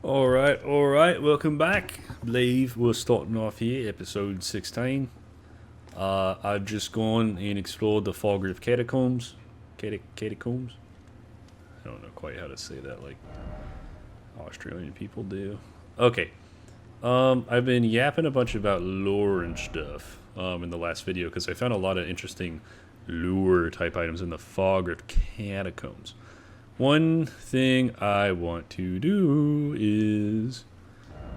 All right, welcome back. Believe we're starting off here, episode 16. I've just gone and explored the Falgrave catacombs. Catacombs? I don't know quite how to say that like Australian people do. Okay. I've been yapping a bunch about lore and stuff in the last video because I found a lot of interesting lure type items in the Falgrave catacombs. One thing I want to do is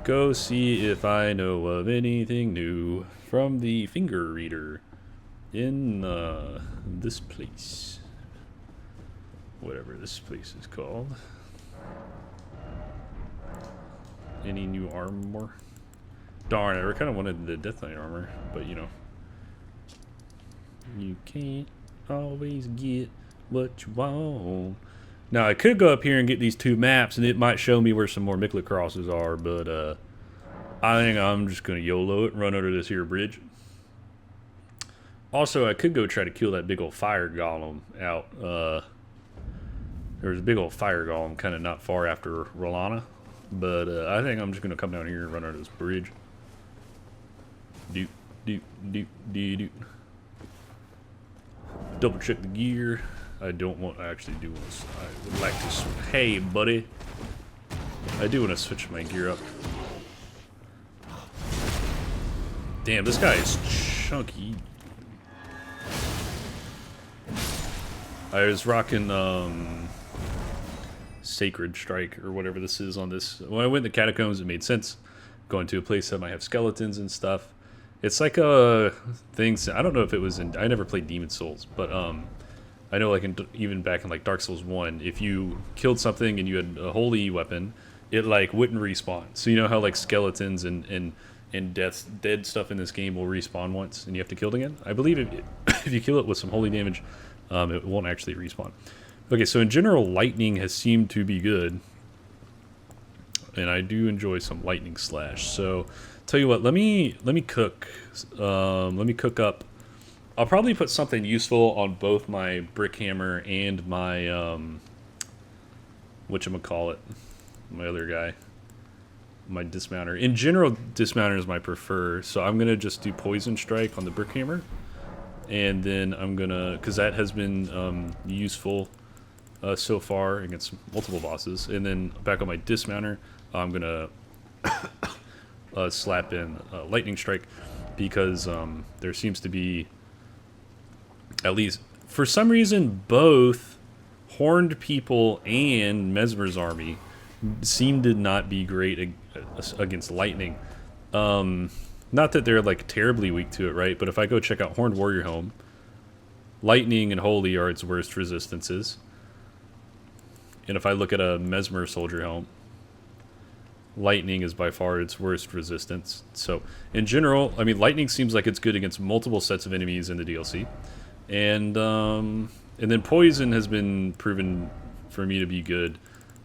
go see if I know of anything new from the finger reader in this place. Whatever this place is called. Any new armor? Darn, I kind of wanted the Death Knight armor, but you know. You can't always get what you want. Now, I could go up here and get these two maps, and it might show me where some more Mikla crosses are, but I think I'm just going to YOLO it and run under this here bridge. Also, I could go try to kill that big old fire golem out. There's a big old fire golem kind of not far after Rolana, but I think I'm just going to come down here and run under this bridge. Doot, doot, doot, doot, doot. Double check the gear. I don't want. I actually do want to. I would like to. Hey, buddy. I do want to switch my gear up. Damn, this guy is chunky. I was rocking Sacred Strike or whatever this is on this. When I went to Catacombs, it made sense. Going to a place that might have skeletons and stuff. It's like a thing. I don't know if it was in. I never played Demon Souls, but I know, like, even back in, like, Dark Souls 1, if you killed something and you had a holy weapon, it, like, wouldn't respawn. So you know how, like, skeletons and dead stuff in this game will respawn once and you have to kill it again? I believe if you kill it with some holy damage, it won't actually respawn. Okay, so in general, lightning has seemed to be good. And I do enjoy some lightning slash. So, tell you what, let me cook. Let me cook up. I'll probably put something useful on both my brick hammer and my whatchamacallit, my other guy, my dismounter. In general, dismounter is my prefer, so I'm gonna just do poison strike on the brick hammer, and then I'm gonna, because that has been useful so far against multiple bosses, and then back on my dismounter, I'm gonna slap in lightning strike because there seems to be. At least, for some reason, both Horned People and Mesmer's army seem to not be great against lightning. Not that they're, like, terribly weak to it, right? But if I go check out Horned Warrior Home, lightning and holy are its worst resistances. And if I look at a Mesmer Soldier Home, lightning is by far its worst resistance. So, in general, I mean, lightning seems like it's good against multiple sets of enemies in the DLC. And then poison has been proven for me to be good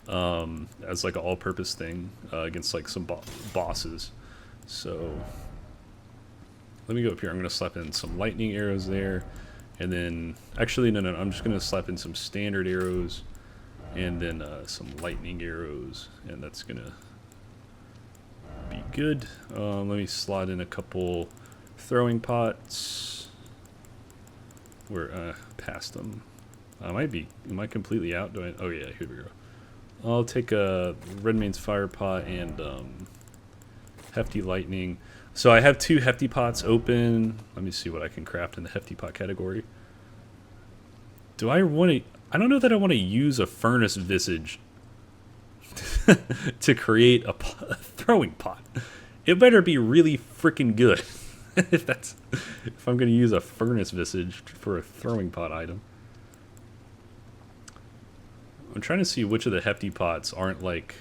as like an all-purpose thing against like some bosses. So let me go up here. I'm going to slap in some lightning arrows there. And then, actually, no, I'm just going to slap in some standard arrows and then some lightning arrows. And that's going to be good. Let me slide in a couple throwing pots. We're past them. Am I completely out? Oh yeah, here we go. I'll take a Redmane's fire pot and hefty lightning. So I have two hefty pots open. Let me see what I can craft in the hefty pot category. Do I want to? I don't know that I want to use a furnace visage to create a throwing pot. It better be really freaking good. if I'm going to use a furnace visage for a throwing pot item. I'm trying to see which of the hefty pots aren't like.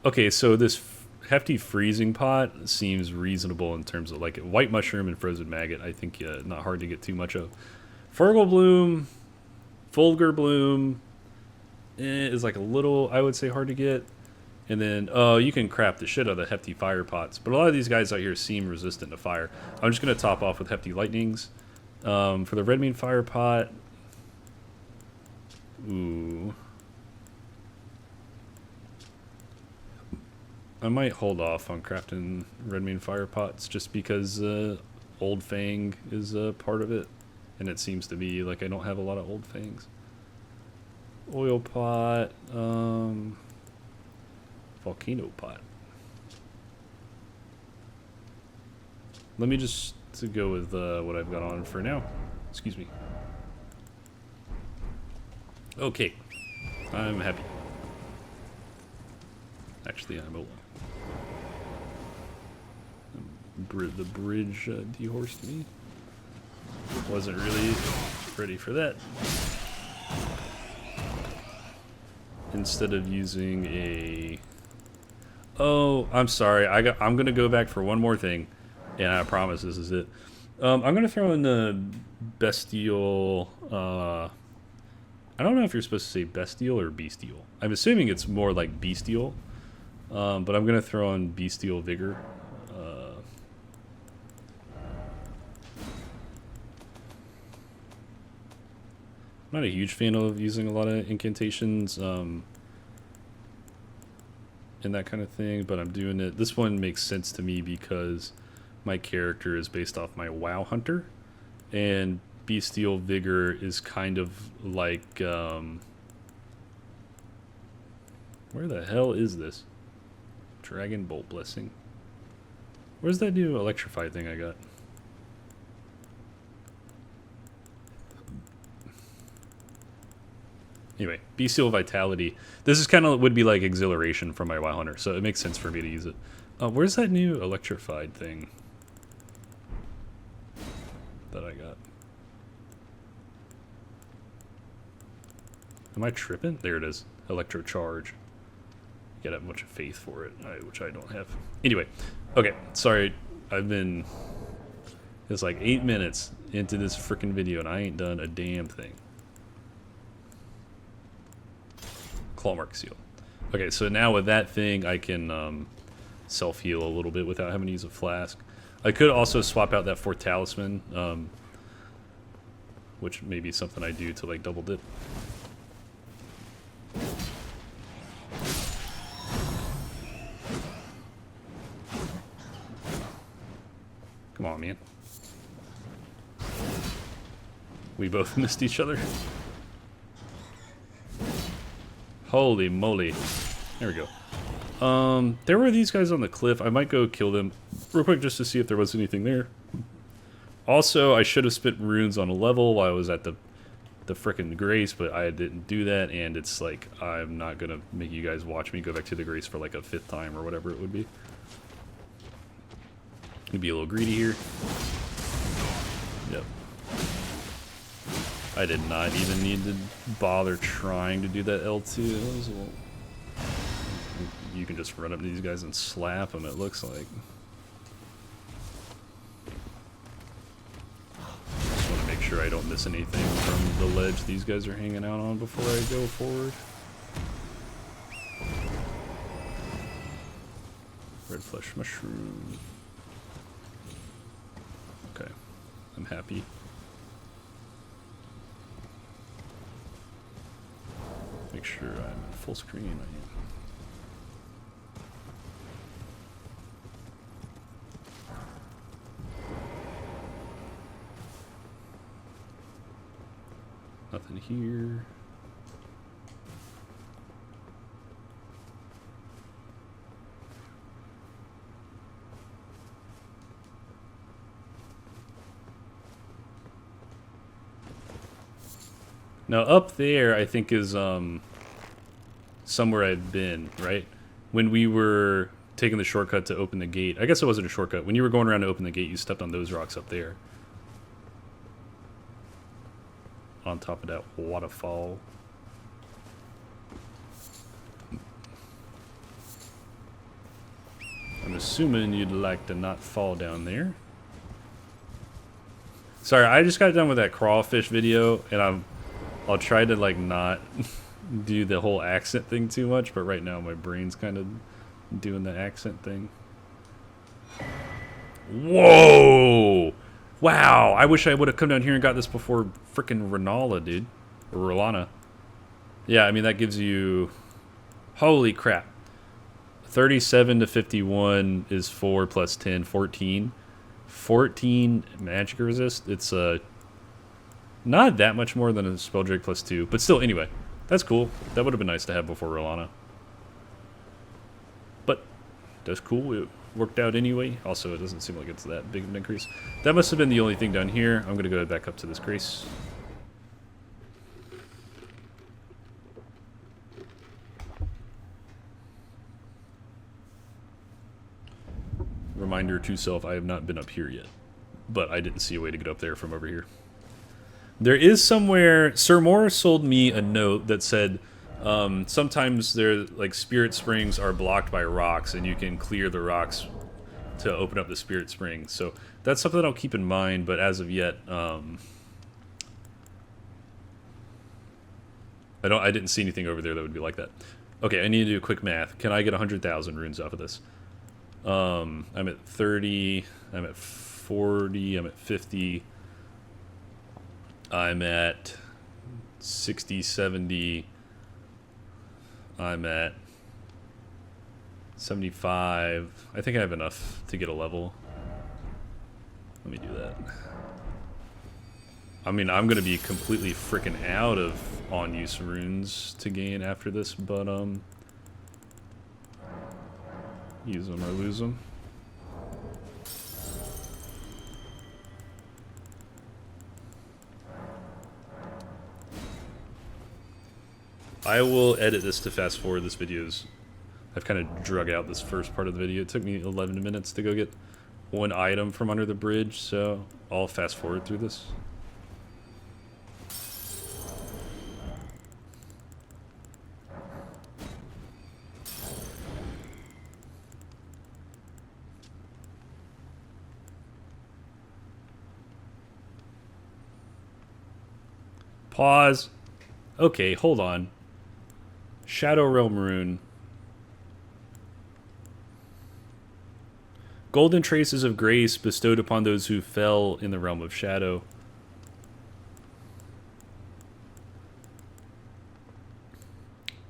Okay, so this hefty freezing pot seems reasonable in terms of like white mushroom and frozen maggot. I think not hard to get too much of. Fergal bloom, Fulgur bloom is like a little, I would say, hard to get. And then, you can craft the shit out of the hefty fire pots. But a lot of these guys out here seem resistant to fire. I'm just going to top off with hefty lightnings. For the Redmane fire pot. Ooh. I might hold off on crafting redmane fire pots just because old fang is a part of it, and it seems to be like I don't have a lot of old fangs. Oil pot, volcano pot. Let me just go with what I've got on for now. Excuse me. Okay, I'm happy. Actually, I'm old. The bridge dehorsed me. Wasn't really ready for that. Instead of using a... Oh, I'm sorry. I'm gonna go back for one more thing, and I promise this is it. I'm gonna throw in the bestial. I don't know if you're supposed to say bestial or bestial. I'm assuming it's more like bestial, but I'm gonna throw in bestial vigor. I'm not a huge fan of using a lot of incantations and that kind of thing, but I'm doing it. This one makes sense to me because my character is based off my WoW hunter, and bestial vigor is kind of like where the hell is this? Dragon bolt blessing. Where's that new electrified thing I got? Anyway, bestial vitality. This is kind of would be like exhilaration from my WoW hunter, so it makes sense for me to use it. Where's that new electrified thing that I got? Am I tripping? There it is. Electrocharge. You gotta have much faith for it, which I don't have. Anyway, okay, sorry. It's like 8 minutes into this freaking video and I ain't done a damn thing. Clawmark seal. Okay, so now with that thing, I can self-heal a little bit without having to use a flask. I could also swap out that 4th talisman, which may be something I do to like double dip. Come on, man. We both missed each other. Holy moly. There we go. There were these guys on the cliff. I might go kill them real quick just to see if there was anything there. Also, I should have spent runes on a level while I was at the frickin' Grace, but I didn't do that, and it's like, I'm not gonna make you guys watch me go back to the Grace for like a 5th time or whatever it would be. Gonna be a little greedy here. Yep. I did not even need to bother trying to do that L2. You can just run up to these guys and slap them, it looks like. Just want to make sure I don't miss anything from the ledge these guys are hanging out on before I go forward. Red flesh mushroom. Okay, I'm happy. Make sure I'm in full screen. Nothing here. Now up there, I think is somewhere I've been, right? When we were taking the shortcut to open the gate. I guess it wasn't a shortcut. When you were going around to open the gate, you stepped on those rocks up there. On top of that waterfall. I'm assuming you'd like to not fall down there. Sorry, I just got done with that crawfish video, and I'll try to like not do the whole accent thing too much, but right now my brain's kind of doing the accent thing. Whoa! Wow, I wish I would have come down here and got this before frickin' Renala, dude. Or Rolana. Yeah, I mean, that gives you... Holy crap. 37 to 51 is 4 plus 10, 14. 14 magic resist. It's not that much more than a spelldrake plus 2, but still, anyway, that's cool. That would have been nice to have before Rolana. But that's cool. It worked out anyway. Also, it doesn't seem like it's that big of an increase. That must have been the only thing down here. I'm going to go back up to this grace. Reminder to self, I have not been up here yet, but I didn't see a way to get up there from over here. There is somewhere, Sir Moore sold me a note that said sometimes like spirit springs are blocked by rocks and you can clear the rocks to open up the spirit spring. So that's something I'll keep in mind, but as of yet, I didn't see anything over there that would be like that. Okay, I need to do a quick math. Can I get 100,000 runes off of this? I'm at 30, I'm at 40, I'm at 50, I'm at 60, 70, I'm at 75. I think I have enough to get a level. Let me do that. I mean, I'm going to be completely freaking out of on-use runes to gain after this, but, use them or lose them. I will edit this to fast forward this video's. I've kind of drug out this first part of the video. It took me 11 minutes to go get one item from under the bridge, so I'll fast forward through this. Pause. Okay, hold on. Shadow Realm Rune. Golden traces of grace bestowed upon those who fell in the realm of shadow.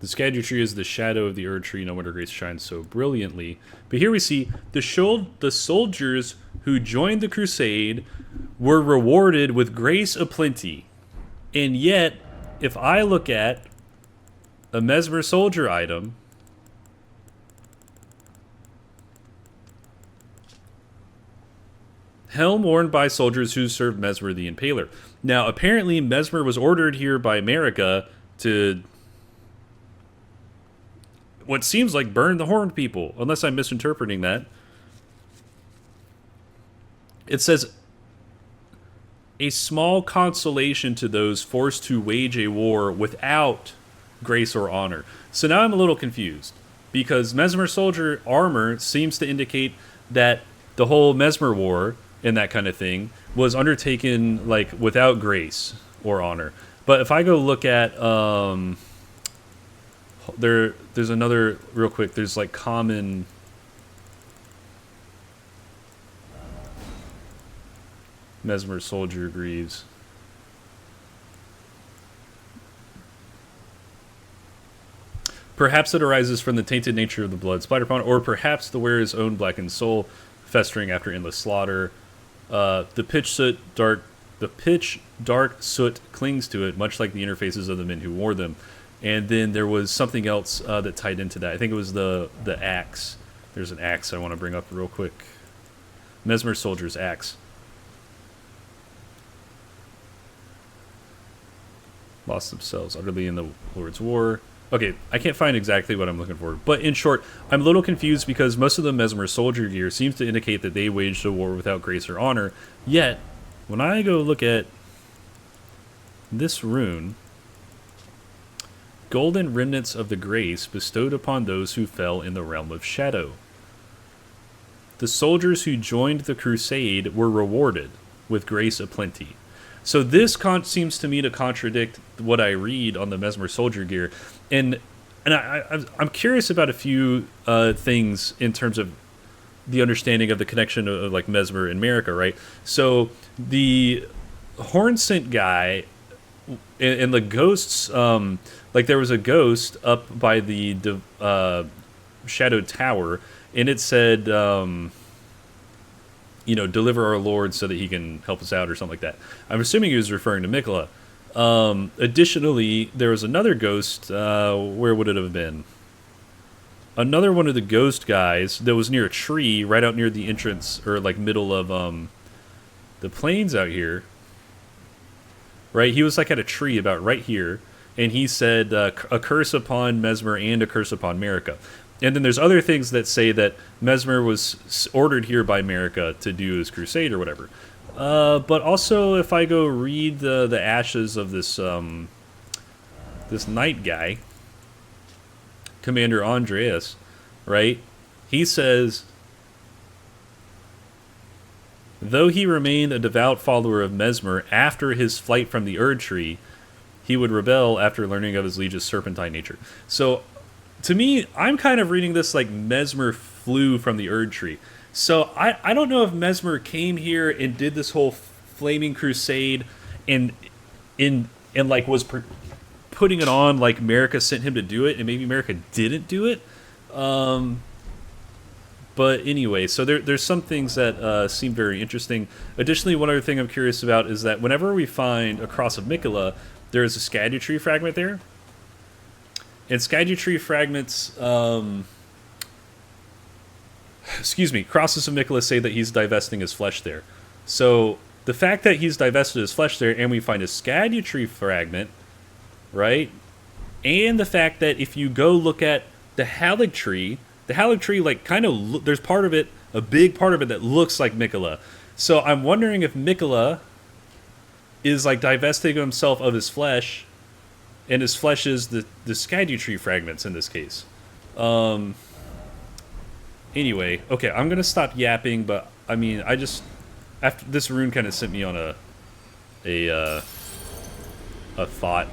The Erdtree is the shadow of the Erdtree, no wonder grace shines so brilliantly. But here we see the soldiers who joined the crusade were rewarded with grace aplenty. And yet, if I look at a Mesmer soldier item, helm worn by soldiers who served Mesmer the Impaler. Now, apparently, Mesmer was ordered here by America to what seems like burn the Horned People, unless I'm misinterpreting that. It says, a small consolation to those forced to wage a war without grace or honor. So now I'm a little confused, because Mesmer soldier armor seems to indicate that the whole Mesmer war and that kind of thing was undertaken like without grace or honor. But if I go look at there's another real quick, there's like common Mesmer soldier greaves. Perhaps it arises from the tainted nature of the blood splattered upon, or perhaps the wearer's own blackened soul, festering after endless slaughter. The pitch dark soot clings to it, much like the interfaces of the men who wore them. And then there was something else that tied into that. I think it was the axe. There's an axe I want to bring up real quick. Mesmer soldier's axe. Lost themselves utterly in the Lord's War. Okay, I can't find exactly what I'm looking for. But in short, I'm a little confused because most of the Mesmer soldier gear seems to indicate that they waged a war without grace or honor. Yet, when I go look at this rune, golden remnants of the grace bestowed upon those who fell in the realm of shadow. The soldiers who joined the crusade were rewarded with grace aplenty. So this seems to me to contradict what I read on the Mesmer soldier gear. And I'm curious about a few things in terms of the understanding of the connection of like Mesmer and America, right? So the horn scent guy and the ghosts, like there was a ghost up by the shadowed tower, and it said, you know, deliver our Lord so that he can help us out or something like that. I'm assuming he was referring to Mikola. Additionally, there was another ghost. Where would it have been? Another one of the ghost guys that was near a tree right out near the entrance, or like middle of the plains out here. Right? He was like at a tree about right here, and he said a curse upon Mesmer and a curse upon Marika. And then there's other things that say that Mesmer was ordered here by Marika to do his crusade or whatever. But also, if I go read the ashes of this this knight guy, Commander Andreas, right? He says, though he remained a devout follower of Mesmer after his flight from the Erdtree, he would rebel after learning of his liege's serpentine nature. So, to me, I'm kind of reading this like Mesmer flew from the Erdtree. So I don't know if Mesmer came here and did this whole flaming crusade and like was putting it on like Marika sent him to do it, and maybe Marika didn't do it. But anyway, so there's some things that seem very interesting. Additionally, one other thing I'm curious about is that whenever we find a cross of Mikola, there is a Erdtree fragment there. And Erdtree fragments, crosses of Mikola say that he's divesting his flesh there. So the fact that he's divested his flesh there, and we find a Erdtree fragment, right? And the fact that if you go look at the Haligtree, like kind of there's part of it, a big part of it that looks like Mikola. So I'm wondering if Mikola is like divesting himself of his flesh, and his flesh is the Erdtree fragments in this case. Anyway, okay, I'm gonna stop yapping, but I mean, I just after this rune kind of sent me on a thought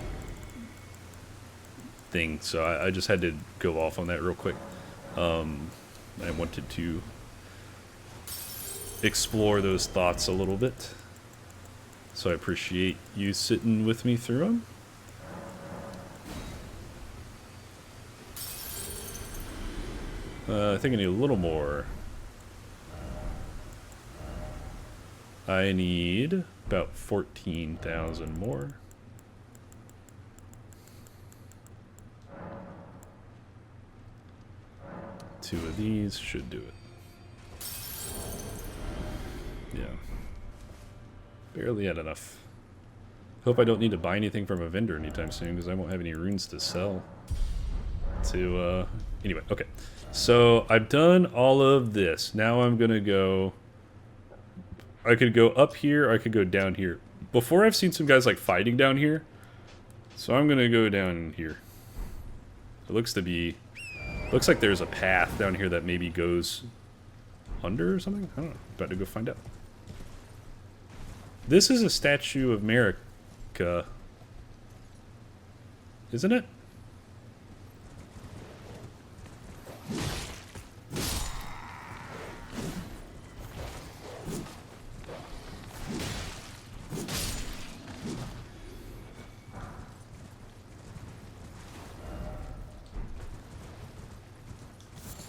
thing, so I just had to go off on that real quick. I wanted to explore those thoughts a little bit, so I appreciate you sitting with me through them. I think I need a little more. I need about 14,000 more. Two of these should do it. Yeah. Barely had enough. Hope I don't need to buy anything from a vendor anytime soon, because I won't have any runes to sell. Anyway, okay. So I've done all of this. Now I'm gonna go. I could go up here, or I could go down here. Before I've seen some guys like fighting down here, so I'm gonna go down here. It looks like there's a path down here that maybe goes under or something. I don't know. About to go find out. This is a statue of Marika, isn't it?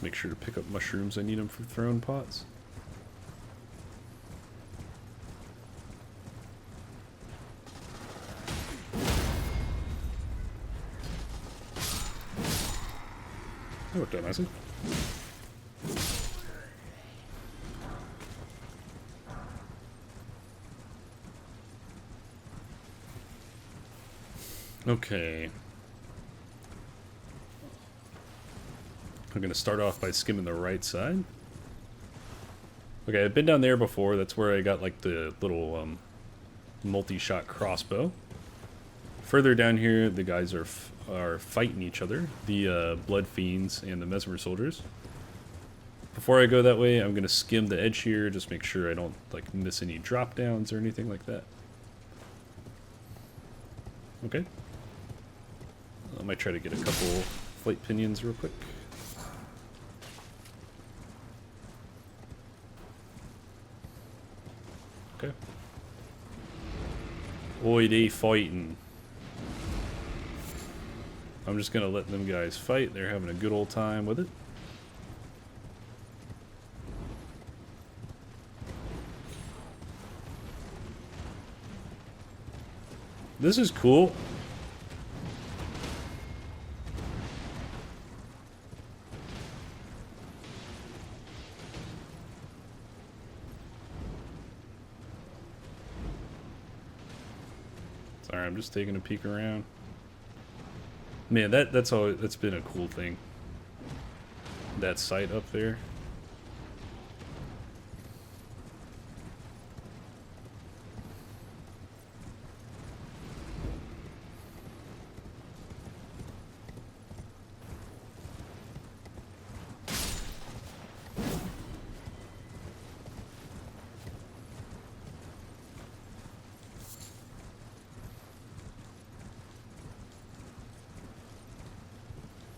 Make sure to pick up mushrooms. I need them for throwing pots. That worked out nicely. Okay. I'm going to start off by skimming the right side. Okay, I've been down there before. That's where I got like the little multi-shot crossbow. Further down here, the guys are fighting each other. The Blood Fiends and the Mesmer soldiers. Before I go that way, I'm going to skim the edge here. Just make sure I don't like miss any drop downs or anything like that. Okay. I might try to get a couple flight pinions real quick. Okay. Oi, they fighting. I'm just gonna let them guys fight. They're having a good old time with it. This is cool. Sorry, I'm just taking a peek around. Man, that's been a cool thing. That site up there.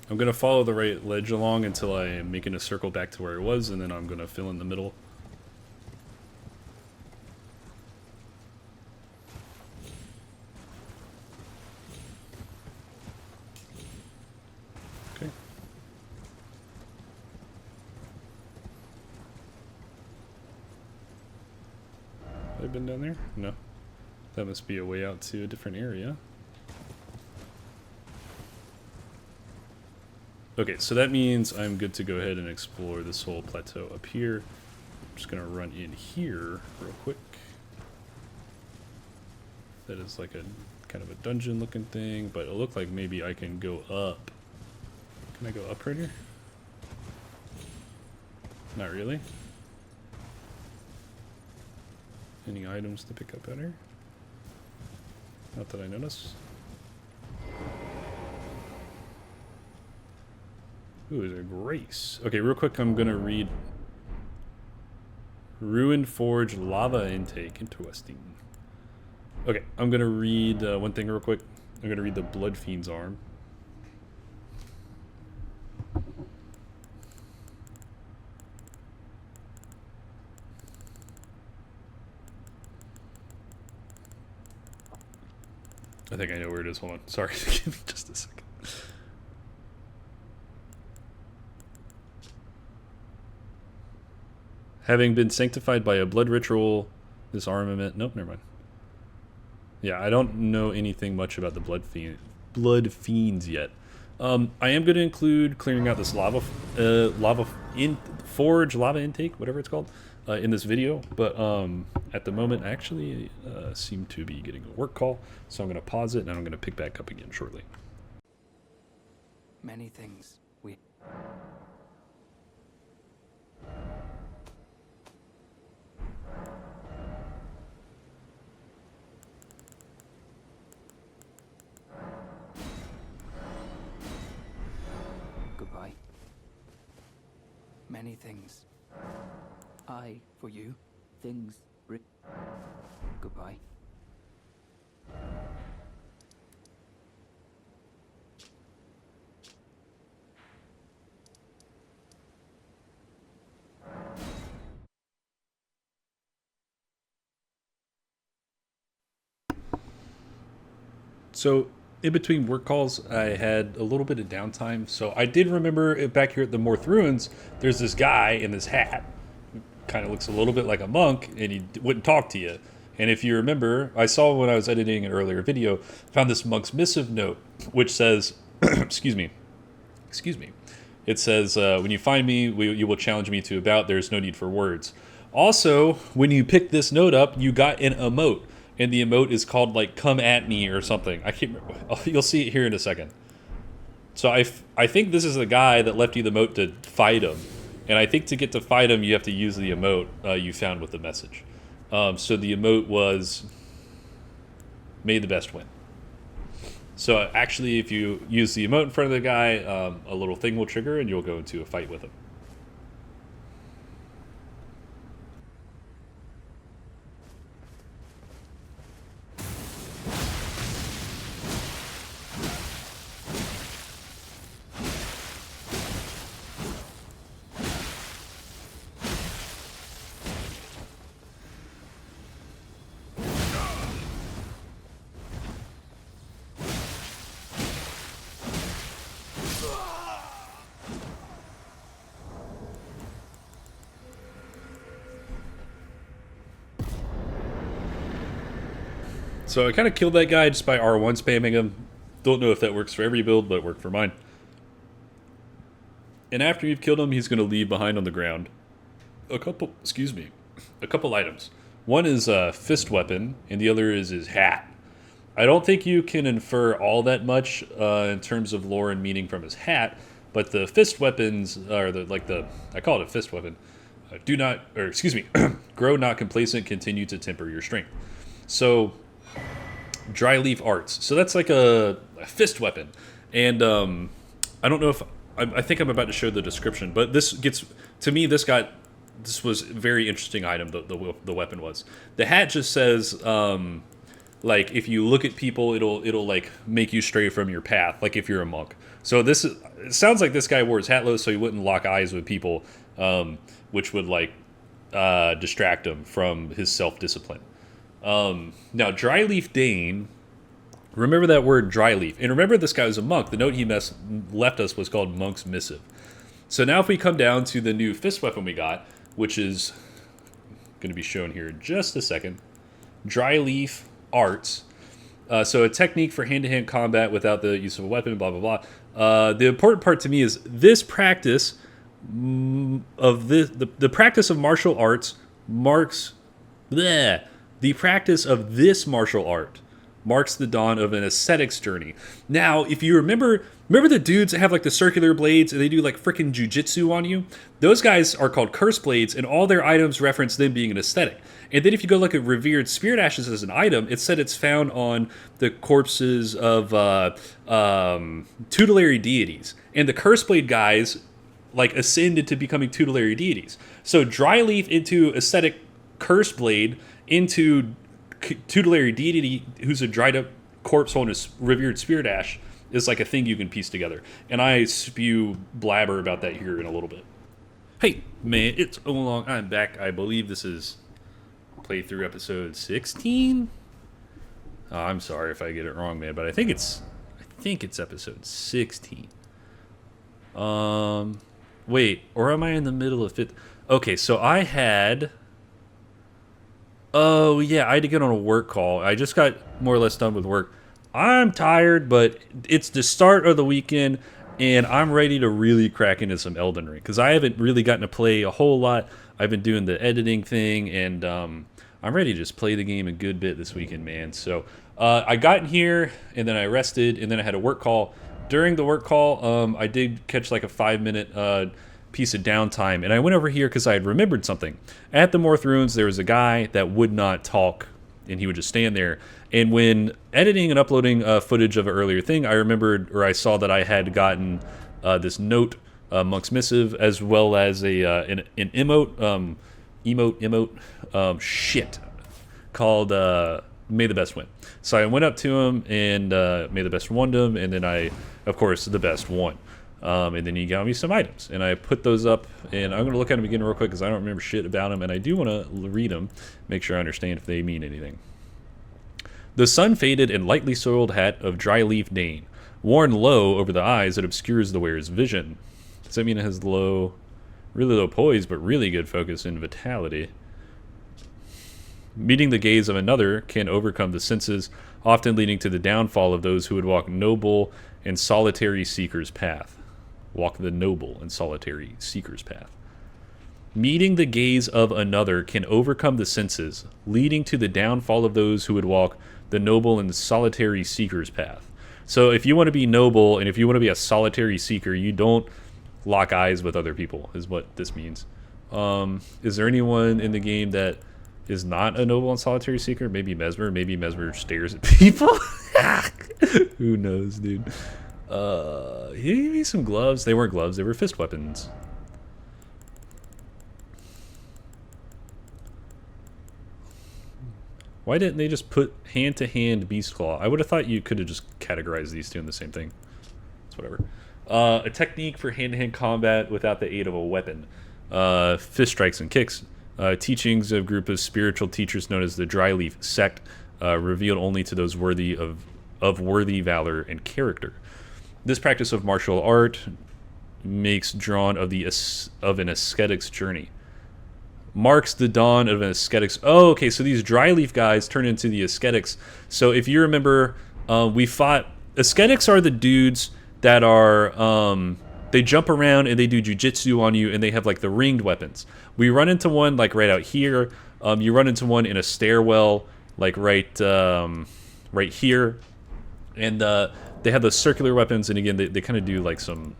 I'm going to follow the right ledge along until I am making a circle back to where it was, and then I'm going to fill in the middle. Okay. Have I been down there? No. That must be a way out to a different area. Okay, so that means I'm good to go ahead and explore this whole plateau up here. I'm just gonna run in here real quick. That is like a kind of a dungeon looking thing, but it looked like maybe I can go up. Can I go up right here? Not really. Any items to pick up out here? Not that I notice. Ooh, there's a grace. Okay, real quick, I'm gonna read Ruined Forge Lava Intake. Interesting. Okay, I'm gonna read one thing real quick. I'm gonna read the Blood Fiend's Arm. I think I know where it is. Hold on. Sorry. Give me just a second. Having been sanctified by a blood ritual, this armament... Nope, never mind. Yeah, I don't know anything much about the blood fiends yet. I am going to include clearing out this forge lava intake, whatever it's called, in this video. But at the moment, I actually seem to be getting a work call, so I'm going to pause it and I'm going to pick back up again shortly. Many things we... Goodbye. Many things. I for you. Things. Goodbye. So, in between work calls, I had a little bit of downtime. So, I did remember back here at the Morth Ruins, there's this guy in this hat. Kind of looks a little bit like a monk, and he wouldn't talk to you. And if you remember, I saw when I was editing an earlier video, found this monk's missive note, which says, excuse me. It says, when you find me, you will challenge me to a bout. There's no need for words. Also, when you pick this note up, you got an emote. And the emote is called, like, come at me or something. I can't remember. You'll see it here in a second. So I think this is the guy that left you the emote to fight him. And I think to get to fight him, you have to use the emote you found with the message. So the emote was, may the best win. So actually, if you use the emote in front of the guy, a little thing will trigger and you'll go into a fight with him. So I kind of killed that guy just by R1 spamming him. Don't know if that works for every build, but it worked for mine. And after you've killed him, he's going to leave behind on the ground a couple items. One is a fist weapon, and the other is his hat. I don't think you can infer all that much in terms of lore and meaning from his hat, but the fist weapons are I call it a fist weapon. Grow not complacent, continue to temper your strength. So, Dryleaf arts. So that's like a fist weapon, and I don't know if I think I'm about to show the description, but this was a very interesting item. The weapon was. The hat just says like if you look at people, it'll like make you stray from your path. Like if you're a monk. So it sounds like this guy wore his hat low so he wouldn't lock eyes with people, which would like distract him from his self-discipline. Now Dryleaf Dane. Remember that word Dryleaf. And remember this guy was a monk. The note he left us was called Monk's Missive. So now if we come down to the new fist weapon we got, which is going to be shown here in just a second. Dryleaf arts. So a technique for hand-to-hand combat without the use of a weapon, blah, blah, blah. The important part to me is this practice of the practice of martial arts marks... the practice of this martial art marks the dawn of an ascetics journey. Now, if you remember the dudes that have like the circular blades and they do like freaking jujitsu on you? Those guys are called curse blades, and all their items reference them being an ascetic. And then if you go look at revered spirit ashes as an item, it said it's found on the corpses of tutelary deities. And the curse blade guys like ascended to becoming tutelary deities. So Dryleaf into ascetic curse blade into tutelary deity who's a dried up corpse holding a revered spirit ash is like a thing you can piece together. And I spew blabber about that here in a little bit. Hey, man, it's Olong. I'm back. I believe this is playthrough episode 16. Oh, I'm sorry if I get it wrong, man, but I think it's episode 16. Wait, or am I in the middle of it? Okay, so I had... Oh, yeah, I had to get on a work call. I just got more or less done with work. I'm tired, but it's the start of the weekend, and I'm ready to really crack into some Elden Ring, because I haven't really gotten to play a whole lot. I've been doing the editing thing, and I'm ready to just play the game a good bit this weekend, man. So I got in here, and then I rested, and then I had a work call. During the work call, I did catch like a 5-minute piece of downtime, and I went over here because I had remembered something. At the Morth Ruins, there was a guy that would not talk, and he would just stand there. And when editing and uploading footage of an earlier thing, I remembered, or I saw that I had gotten this note, Monk's Missive, as well as an emote, called May the Best Win. So I went up to him, and May the Best won him, and then I, of course, the best won. And then he got me some items, and I put those up, and I'm going to look at them again real quick because I don't remember shit about them, and I do want to read them, make sure I understand if they mean anything. The sun-faded and lightly soiled hat of Dryleaf Dane, worn low over the eyes that obscures the wearer's vision. Does that mean it has really low poise, but really good focus and vitality? Meeting the gaze of another can overcome the senses, often leading to the downfall of those who would walk noble and solitary seeker's path. Walk the noble and solitary seeker's path. Meeting the gaze of another can overcome the senses, leading to the downfall of those who would walk the noble and solitary seeker's path. So if you want to be noble and if you want to be a solitary seeker, you don't lock eyes with other people, is what this means. Is there anyone in the game that is not a noble and solitary seeker? Maybe Mesmer. Maybe Mesmer stares at people. Who knows, dude? He gave me some gloves. They weren't gloves. They were fist weapons. Why didn't they just put hand-to-hand beast claw? I would have thought you could have just categorized these two in the same thing. It's whatever. A technique for hand-to-hand combat without the aid of a weapon. Fist strikes and kicks. Teachings of a group of spiritual teachers known as the Dryleaf sect, revealed only to those worthy of worthy valor and character. This practice of martial art makes drawn of an ascetic's journey. marks the dawn of an ascetics. Oh, okay, so these Dryleaf guys turn into the ascetics. So if you remember, we fought... Ascetics are the dudes that are... they jump around and they do jujitsu on you, and they have like the ringed weapons. We run into one like right out here. You run into one in a stairwell, like right here. And they have those circular weapons, and again, they kind of do like some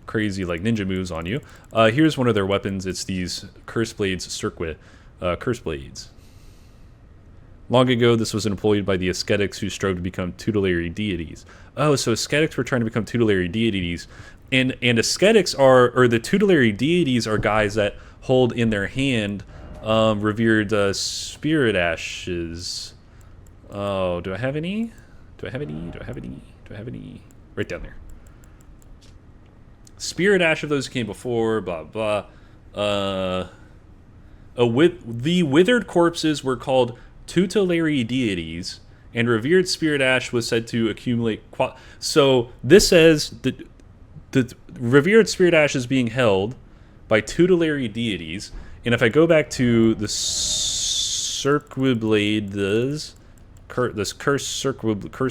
crazy like ninja moves on you. Here's one of their weapons. It's these curse blades, circuit curse blades. Long ago, this was employed by the ascetics who strove to become tutelary deities. Oh, so ascetics were trying to become tutelary deities, and ascetics are, or the tutelary deities are guys that hold in their hand revered spirit ashes. Oh, do I have any? Do I have any? Do I have any? Do I have any? Right down there. Spirit ash of those who came before, blah, blah. The withered corpses were called tutelary deities, and revered spirit ash was said to accumulate... So this says that the revered spirit ash is being held by tutelary deities, and if I go back to the circuit blade, this curse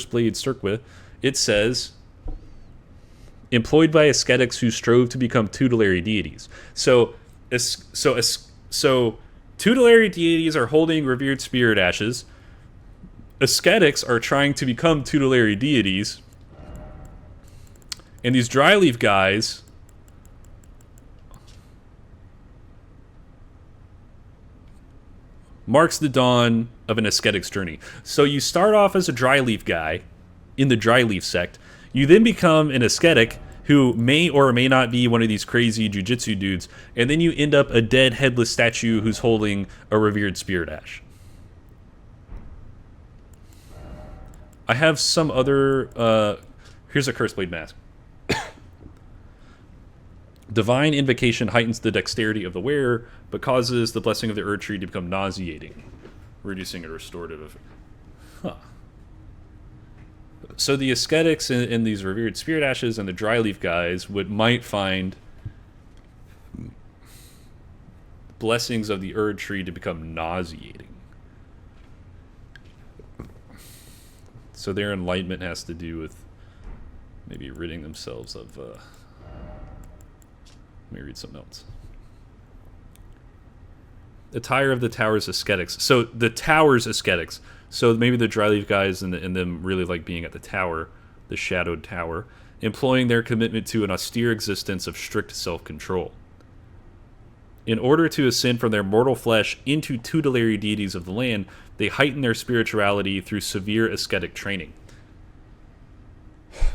blade circuit, it says... employed by ascetics who strove to become tutelary deities. So tutelary deities are holding revered spirit ashes. Ascetics are trying to become tutelary deities. And these Dryleaf guys marks the dawn of an ascetic's journey. So you start off as a Dryleaf guy in the Dryleaf sect. You then become an ascetic who may or may not be one of these crazy jujitsu dudes, and then you end up a dead headless statue who's holding a revered spirit ash. I have some other... here's a curse blade mask. Divine invocation heightens the dexterity of the wearer, but causes the blessing of the Erdtree to become nauseating, reducing a restorative effect. Huh. So the ascetics in these revered spirit ashes and the Dryleaf guys might find blessings of the Erdtree to become nauseating. So their enlightenment has to do with maybe ridding themselves of... let me read something else. Attire of the Tower's ascetics. So the Tower's ascetics. So maybe the Dryleaf guys and them really like being at the tower, the shadowed tower, employing their commitment to an austere existence of strict self-control. In order to ascend from their mortal flesh into tutelary deities of the land, they heighten their spirituality through severe ascetic training.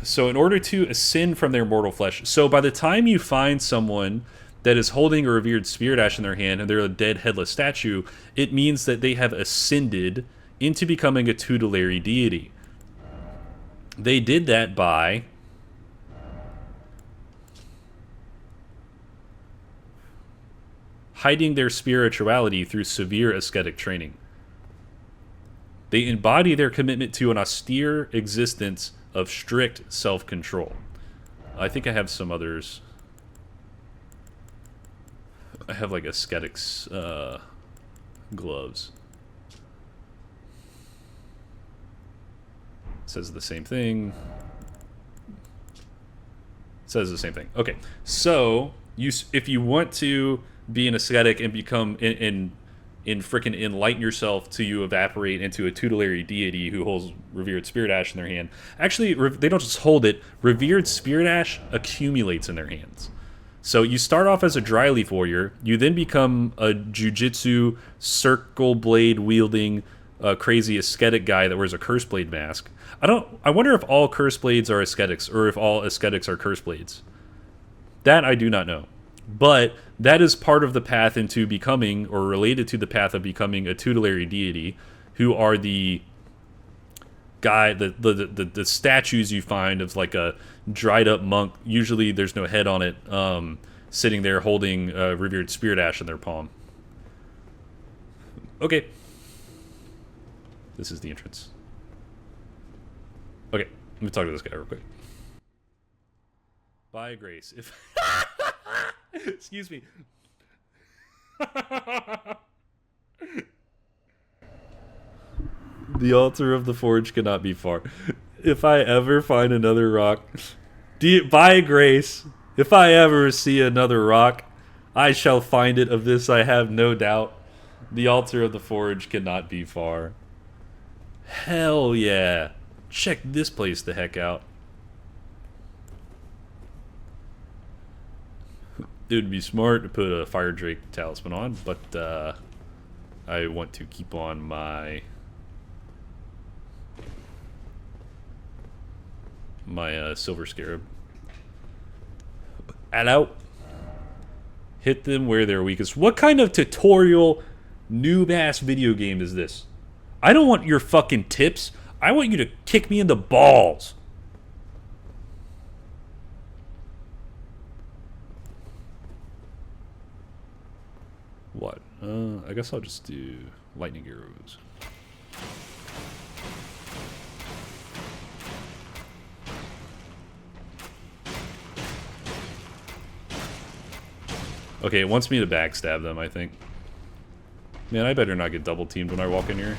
So in order to ascend from their mortal flesh, so by the time you find someone that is holding a revered spirit ash in their hand and they're a dead headless statue, it means that they have ascended into becoming a tutelary deity. They did that by hiding their spirituality through severe ascetic training. They embody their commitment to an austere existence of strict self-control. I think I have some others. I have like ascetics gloves. Says the same thing. Says the same thing. Okay, so if you want to be an ascetic and become in frickin' enlighten yourself to you evaporate into a tutelary deity who holds revered spirit ash in their hand. Actually, they don't just hold it. Revered spirit ash accumulates in their hands. So you start off as a Dryleaf warrior. You then become a jujitsu circle blade wielding crazy ascetic guy that wears a curse blade mask. I wonder if all curse blades are ascetics or if all ascetics are curse blades. That I do not know. But that is part of the path into becoming, or related to the path of becoming, a tutelary deity, who are the guy, the statues you find of like a dried up monk. Usually there's no head on it, sitting there holding revered spirit ash in their palm. Okay. This is the entrance. Okay, let me talk to this guy real quick. By grace, if... Excuse me. The altar of the forge cannot be far. If I ever find another rock, by grace, if I ever see another rock, I shall find it. Of this I have no doubt. The altar of the forge cannot be far. Hell yeah. Check this place the heck out. It would be smart to put a fire drake talisman on, but I want to keep on my silver scarab. Hello. Hit them where they're weakest. What kind of tutorial noob ass video game is this? I don't want your fucking tips. I want you to kick me in the balls. What? I guess I'll just do lightning arrows. Okay, it wants me to backstab them, I think. Man, I better not get double teamed when I walk in here.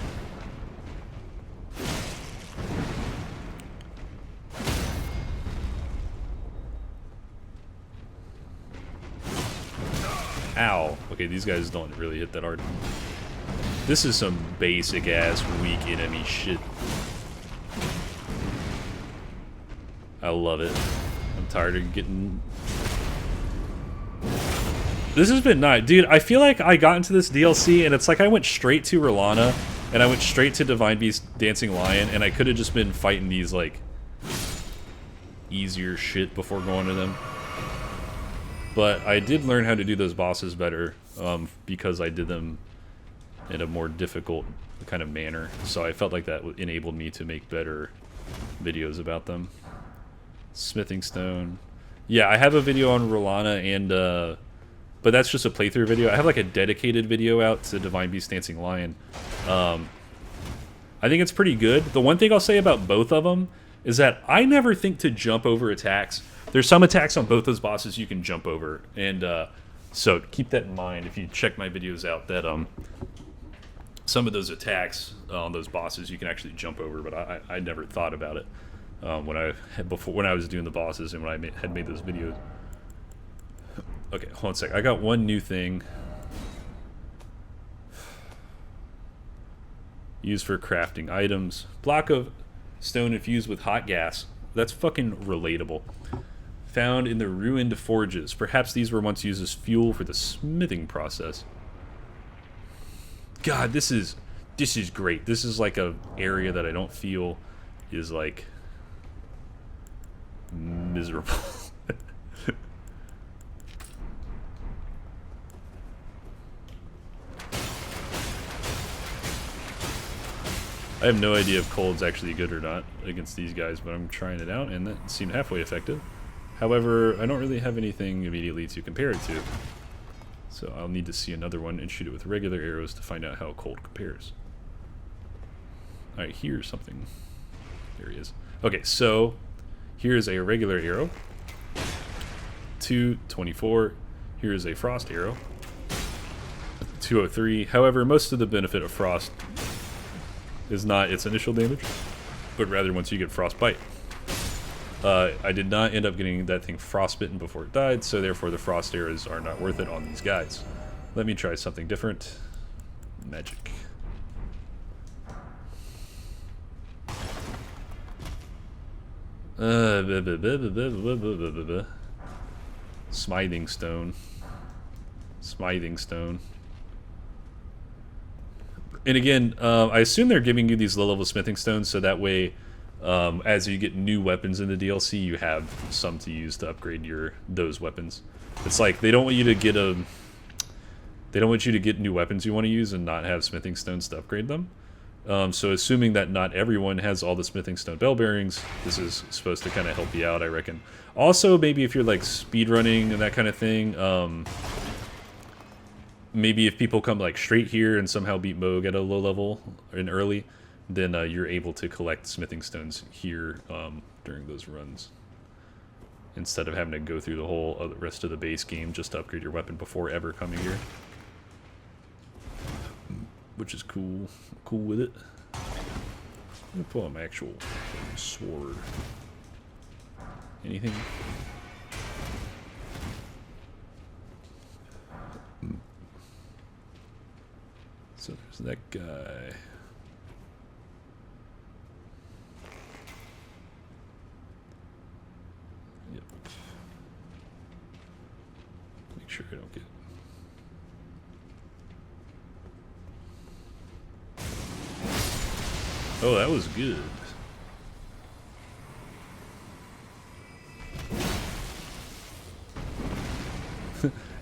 Ow. Okay, these guys don't really hit that hard. This is some basic ass weak enemy shit. I love it. I'm tired of getting... This has been nice. Dude, I feel like I got into this DLC and it's like I went straight to R'hllana and I went straight to Divine Beast Dancing Lion and I could have just been fighting these, like, easier shit before going to them. But I did learn how to do those bosses better because I did them in a more difficult kind of manner. So I felt like that enabled me to make better videos about them. Smithing stone. Yeah, I have a video on R'hllana and... but that's just a playthrough video. I have like a dedicated video out to Divine Beast Dancing Lion. I think it's pretty good. The one thing I'll say about both of them is that I never think to jump over attacks. There's some attacks on both those bosses you can jump over. And so keep that in mind if you check my videos out, that some of those attacks on those bosses you can actually jump over, but I never thought about it when I was doing the bosses and when I had made those videos. Okay, hold on a sec. I got one new thing. Used for crafting items. Block of stone infused with hot gas. That's fucking relatable. Found in the ruined forges. Perhaps these were once used as fuel for the smithing process. God, this is great. This is like a area that I don't feel is like miserable. I have no idea if cold's actually good or not against these guys, but I'm trying it out, and that seemed halfway effective. However, I don't really have anything immediately to compare it to. So I'll need to see another one and shoot it with regular arrows to find out how cold compares. Alright, here's something. There he is. Okay, so here's a regular arrow. 224. Here's a frost arrow. 203. However, most of the benefit of frost is not its initial damage, but rather once you get frostbite. I did not end up getting that thing frostbitten before it died, so therefore the frost arrows are not worth it on these guys. Let me try something different. Magic. Smithing stone. Smithing stone. And again, I assume they're giving you these low-level smithing stones so that way, as you get new weapons in the DLC, you have some to use to upgrade those weapons. It's like they don't want you to get new weapons you want to use and not have smithing stones to upgrade them. So assuming that not everyone has all the smithing stone bell bearings, this is supposed to kind of help you out, I reckon. Also, maybe if you're like speedrunning and that kind of thing, maybe if people come like straight here and somehow beat Moog at a low level and early, then you're able to collect smithing stones here during those runs, instead of having to go through the whole rest of the base game just to upgrade your weapon before ever coming here. which is cool. I'm cool with it. I'm gonna pull out my actual sword. Anything? So there's that guy. Yep. Make sure I don't get. Oh, that was good.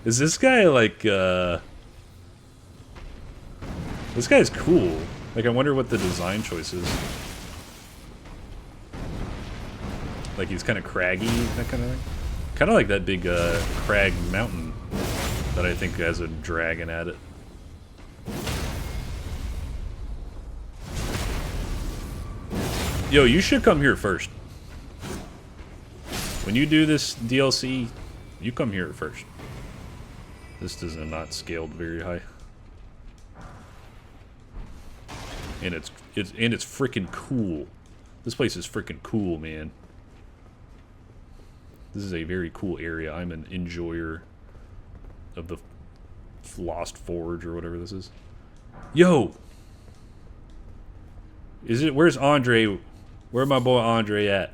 Is this guy like, this guy's cool. Like, I wonder what the design choice is. Like, he's kind of craggy, that kind of thing. Kind of like that big, crag mountain that I think has a dragon at it. Yo, you should come here first. When you do this DLC, you come here first. This is not scaled very high. And it's freaking cool. This place is freaking cool, man. This is a very cool area. I'm an enjoyer of the Lost Forge or whatever this is. Yo! Is it, where's Andre? Where my boy Andre at?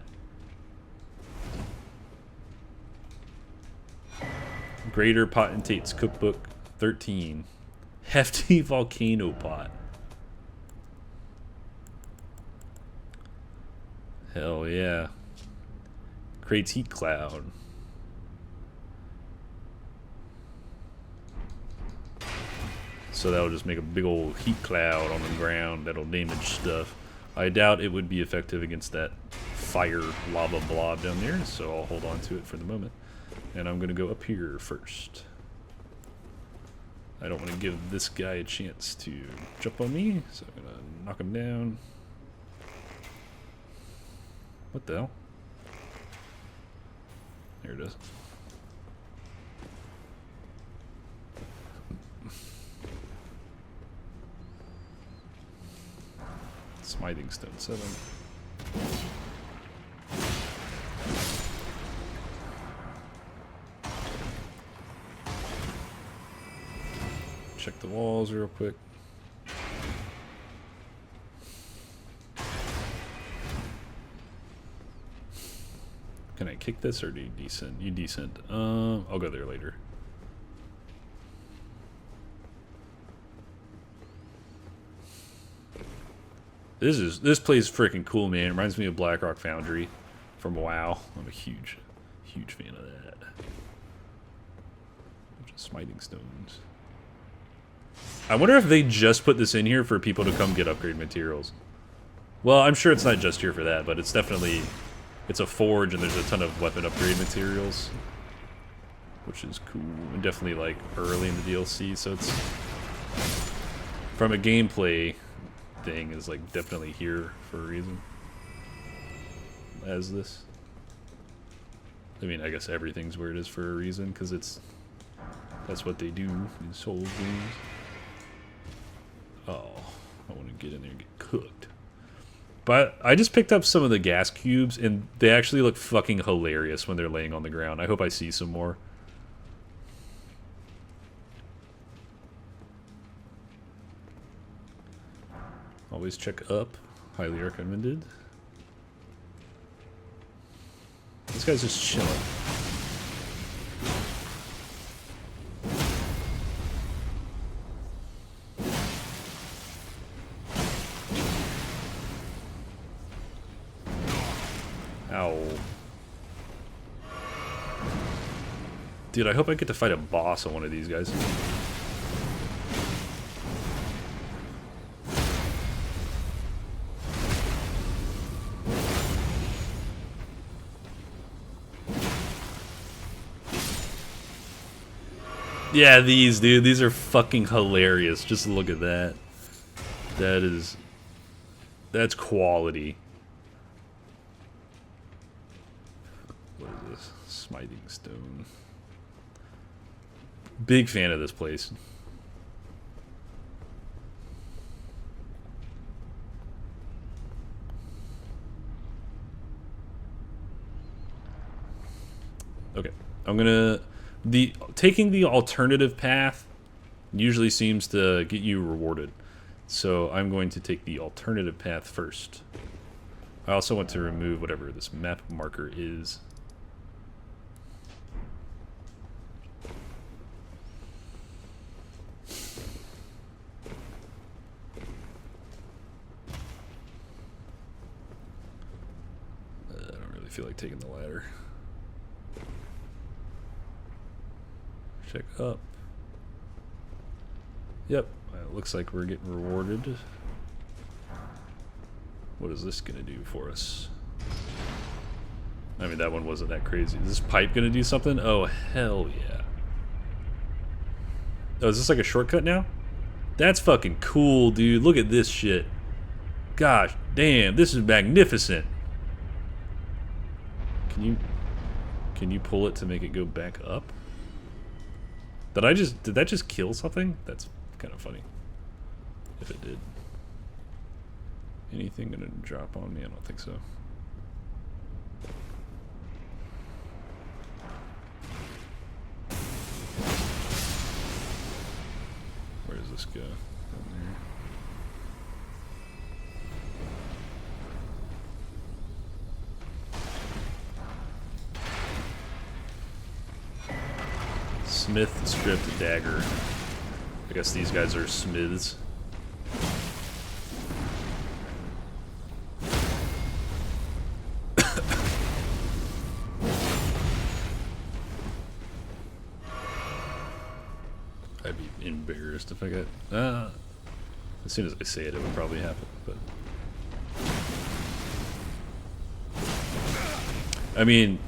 Greater Potentates Cookbook 13. Hefty Volcano Pot. Hell yeah. Creates heat cloud. So that'll just make a big old heat cloud on the ground that'll damage stuff. I doubt it would be effective against that fire lava blob down there, so I'll hold on to it for the moment. And I'm going to go up here first. I don't want to give this guy a chance to jump on me, so I'm going to knock him down. What the hell? There it is. Smithing stone 7. Check the walls real quick. Can I kick this or do you descend? You descend. I'll go there later. This place is freaking cool, man. It reminds me of Blackrock Foundry from WoW. I'm a huge fan of that. Bunch of smiting stones. I wonder if they just put this in here for people to come get upgrade materials. Well, I'm sure it's not just here for that, but it's definitely, it's a forge and there's a ton of weapon upgrade materials, which is cool. And definitely like early in the DLC, so it's from a gameplay thing is like definitely here for a reason. As this, I mean, I guess everything's where it is for a reason because that's what they do in Souls games. Oh, I want to get in there and get cooked. But I just picked up some of the gas cubes, and they actually look fucking hilarious when they're laying on the ground. I hope I see some more. Always check up. Highly recommended. This guy's just chilling. Ow. Dude, I hope I get to fight a boss on one of these guys. Yeah, these, dude. These are fucking hilarious. Just look at that. That's quality. What is this? Smiting stone. Big fan of this place. Okay. I'm gonna... Taking the alternative path usually seems to get you rewarded. So I'm going to take the alternative path first. I also want to remove whatever this map marker is. I don't really feel like taking the ladder. Check up. Yep, it looks like we're getting rewarded. What is this gonna do for us? I mean, that one wasn't that crazy. Is this pipe gonna do something? Oh, hell yeah. Oh, is this like a shortcut now? That's fucking cool, dude. Look at this shit. Gosh, damn, this is magnificent. Can you pull it to make it go back up? Did that just kill something? That's kind of funny. If it did. Anything gonna drop on me? I don't think so. Where does this go? Down there. Smithscript dagger. I guess these guys are smiths. I'd be embarrassed if I got... as soon as I say it, it would probably happen, but... I mean,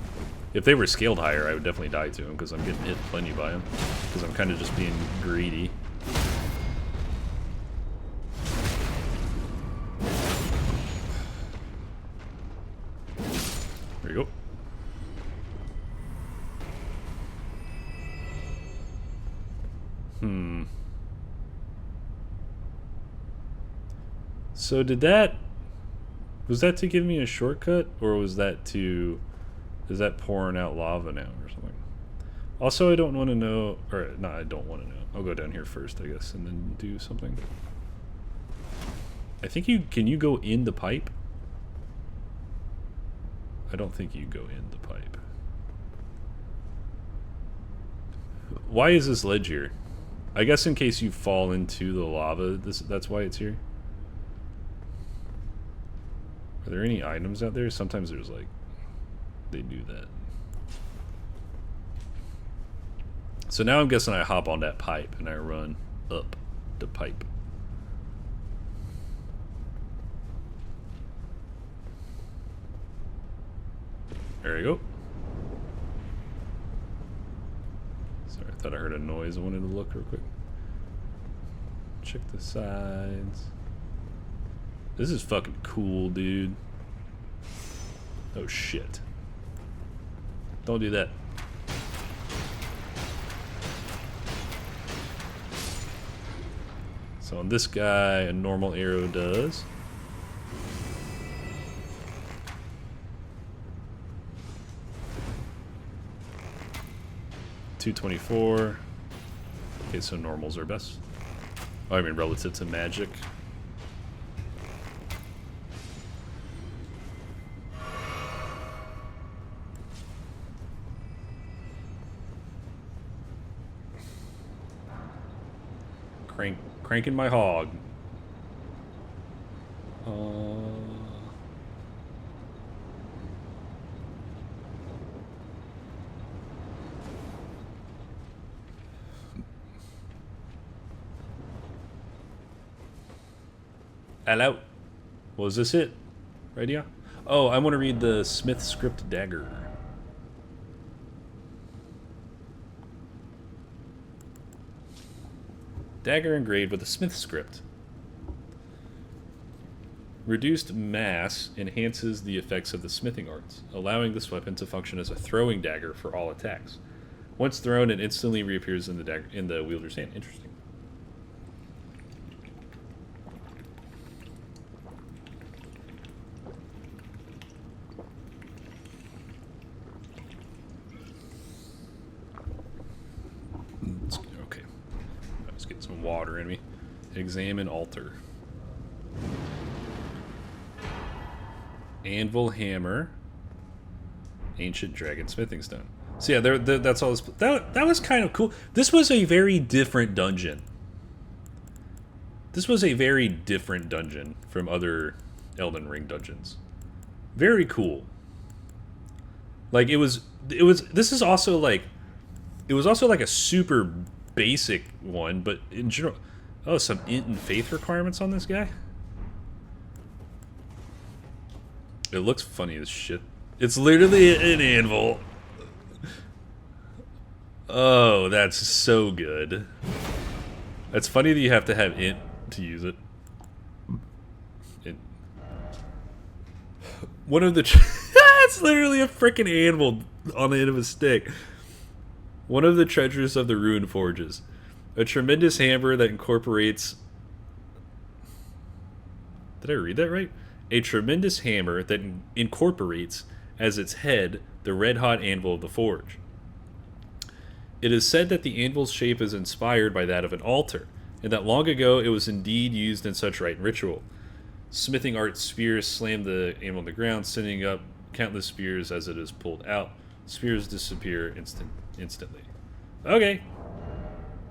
if they were scaled higher, I would definitely die to them, because I'm getting hit plenty by them. Because I'm kind of just being greedy. There you go. So did that... Was that to give me a shortcut? Or was that to... Is that pouring out lava now or something? Also, I don't want to know... Or, no, I don't want to know. I'll go down here first, I guess, and then do something. I think you... Can you go in the pipe? I don't think you go in the pipe. Why is this ledge here? I guess in case you fall into the lava, that's why it's here. Are there any items out there? Sometimes there's like... They do that. So now I'm guessing I hop on that pipe and I run up the pipe. There you go. Sorry, I thought I heard a noise. I wanted to look real quick. Check the sides. This is fucking cool, dude. Oh shit. Don't do that. So on this guy, a normal arrow does. $224. Okay, so normals are best. Oh, I mean relative to magic. Cranking my hog. Hello. Was this it? Right here? Oh, I want to read the smithscript dagger. Dagger engraved with a smithscript. Reduced mass enhances the effects of the smithing arts, allowing this weapon to function as a throwing dagger for all attacks. Once thrown, it instantly reappears in the wielder's hand. Interesting. some water in me. Examine altar. Anvil, hammer, ancient dragon smithing stone. So yeah, that's all this. That was kind of cool. This was a very different dungeon. This was a very different dungeon from other Elden Ring dungeons. Very cool. Like it was. This is also like. It was also like a super basic one, but in general. Oh, some int and faith requirements on this guy. It looks funny as shit. It's literally an anvil. Oh, that's so good. It's funny that you have to have int to use it. One of the... it's literally a freaking anvil on the end of a stick. One of the treasures of the Ruin Forges. A tremendous hammer that incorporates... Did I read that right? A tremendous hammer that incorporates as its head the red-hot anvil of the forge. It is said that the anvil's shape is inspired by that of an altar, and that long ago it was indeed used in such rite and ritual. Smithing art spears slam the anvil on the ground, sending up countless spears as it is pulled out. Spears disappear instantly. Okay.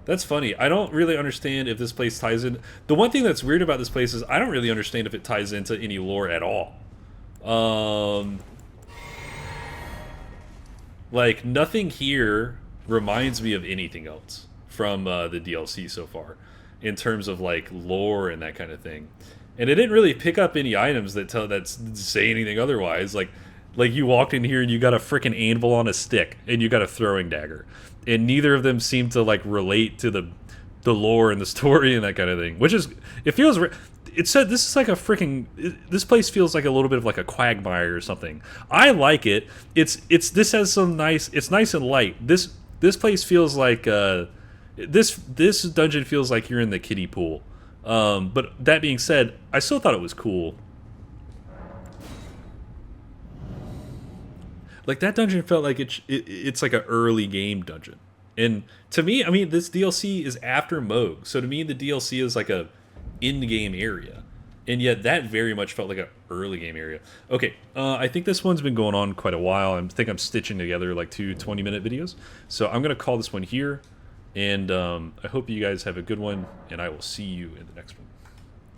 That's funny. I don't really understand if this place ties in. The one thing that's weird about this place is I don't really understand if it ties into any lore at all. Like, nothing here reminds me of anything else from the DLC so far in terms of, like, lore and that kind of thing. And it didn't really pick up any items that say anything otherwise. Like you walked in here and you got a freaking anvil on a stick and you got a throwing dagger. And neither of them seem to, like, relate to the lore and the story and that kind of thing. Which is, it feels, it said this is like a freaking, this place feels like a little bit of like a quagmire or something. I like it. This has some nice, it's nice and light. This place feels like, this dungeon feels like you're in the kiddie pool. But that being said, I still thought it was cool. Like, that dungeon felt like it's like an early game dungeon. And to me, I mean, this DLC is after Moog. So to me, the DLC is like a in-game area. And yet that very much felt like an early game area. Okay, I think this one's been going on quite a while. I think I'm stitching together like 2 20-minute videos. So I'm going to call this one here. And I hope you guys have a good one. And I will see you in the next one.